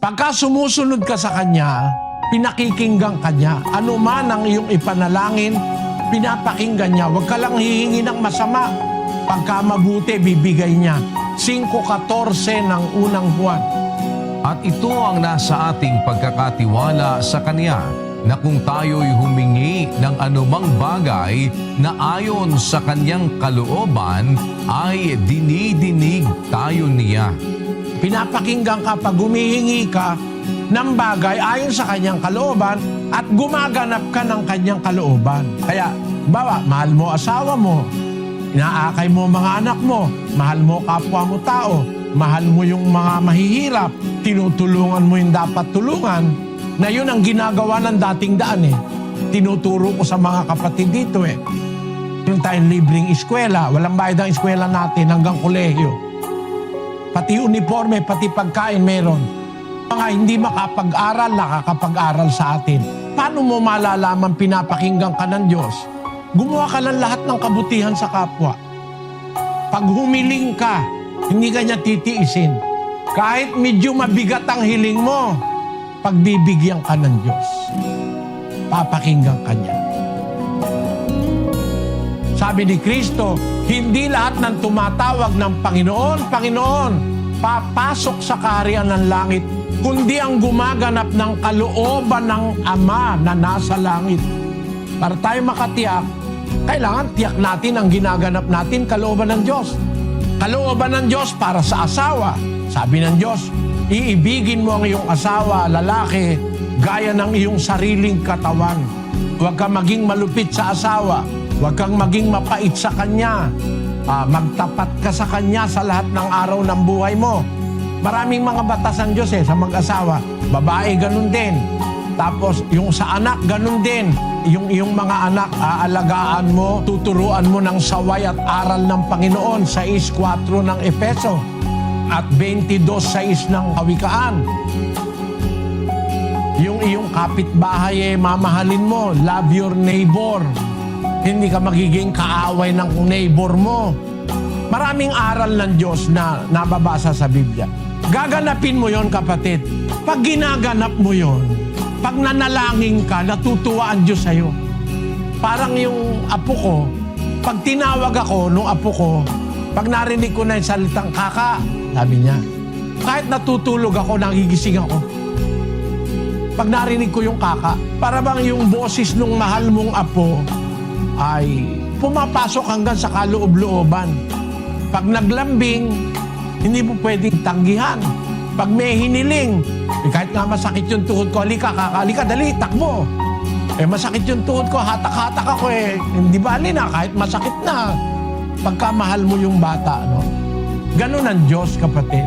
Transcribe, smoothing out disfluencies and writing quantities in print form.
Pagka sumusunod ka sa Kanya, pinakikinggan ka niya. Ano man ang iyong ipanalangin, pinapakinggan niya. Huwag ka lang hihingi ng masama. Pagka mabuti, bibigay niya. 5:14 ng unang buwan. At ito ang nasa ating pagkakatiwala sa Kanya, na kung tayo'y humingi ng anumang bagay na ayon sa Kanyang kalooban, ay dinidinig tayo niya. Pinapakinggan ka pag humihingi ka ng bagay ayon sa Kanyang kalooban at gumaganap ka ng Kanyang kalooban. Kaya, bawa, mahal mo asawa mo, inaakay mo mga anak mo, mahal mo kapwa mo tao, mahal mo yung mga mahihirap, tinutulungan mo yung dapat tulungan, na yun ang ginagawa ng dating daan eh. Tinuturo ko sa mga kapatid dito eh. Yung tayong libreng eskwela, walang bayad ang eskwela natin hanggang kolehiyo. Pati uniforme, pati pagkain meron. Mga hindi makapag-aral, nakakapag-aral sa atin. Paano mo malalaman pinapakinggan ka ng Diyos? Gumawa ka lang lahat ng kabutihan sa kapwa. Pag humiling ka, hindi ka niya titiisin. Kahit medyo mabigat ang hiling mo, pagbibigyan ka ng Diyos. Papakinggan ka niya. Sabi ni Kristo, hindi lahat ng tumatawag ng Panginoon, Panginoon, papasok sa kaharian ng langit, kundi ang gumaganap ng kalooban ng Ama na nasa langit. Para tayo makatiyak, kailangan tiyak natin ang ginaganap natin, kalooban ng Diyos. Kalooban ng Diyos para sa asawa. Sabi ng Diyos, iibigin mo ang iyong asawa, lalaki, gaya ng iyong sariling katawan. Huwag kang maging malupit sa asawa. Huwag kang maging mapait sa kanya. Magtapat ka sa kanya sa lahat ng araw ng buhay mo. Maraming mga batas ng Diyos sa mag-asawa. Babae, ganun din. Tapos, yung sa anak, ganun din. Yung iyong mga anak, aalagaan mo, tuturuan mo ng saway at aral ng Panginoon, 6:4 ng Efeso. At 22:6 ng Kawikaan. Yung iyong kapitbahay mamahalin mo, love your neighbor. Hindi ka magiging kaaway ng neighbor mo. Maraming aral ng Diyos na nababasa sa Biblia. Gaganapin mo yon, kapatid. Pag ginaganap mo yon, pag nanalangin ka, natutuwa ang Diyos sa'yo. Parang yung apo ko, pag tinawag ako nung apo ko, pag narinig ko na yung salitang kaka, sabi niya, kahit natutulog ako, nagigising ako. Pag narinig ko yung kaka, para bang yung boses nung mahal mong apo ay pumapasok hanggang sa kaloob-looban. Pag naglambing, hindi mo pwedeng tanggihan. Pag may hiniling, kahit nga masakit yung tuhod ko, halika, kaka, halika, dali, takbo. Masakit yung tuhod ko, hatak-hatak ako hindi bali na, kahit masakit na. Pagka mahal mo yung bata, no? Ganun ang Diyos, kapatid.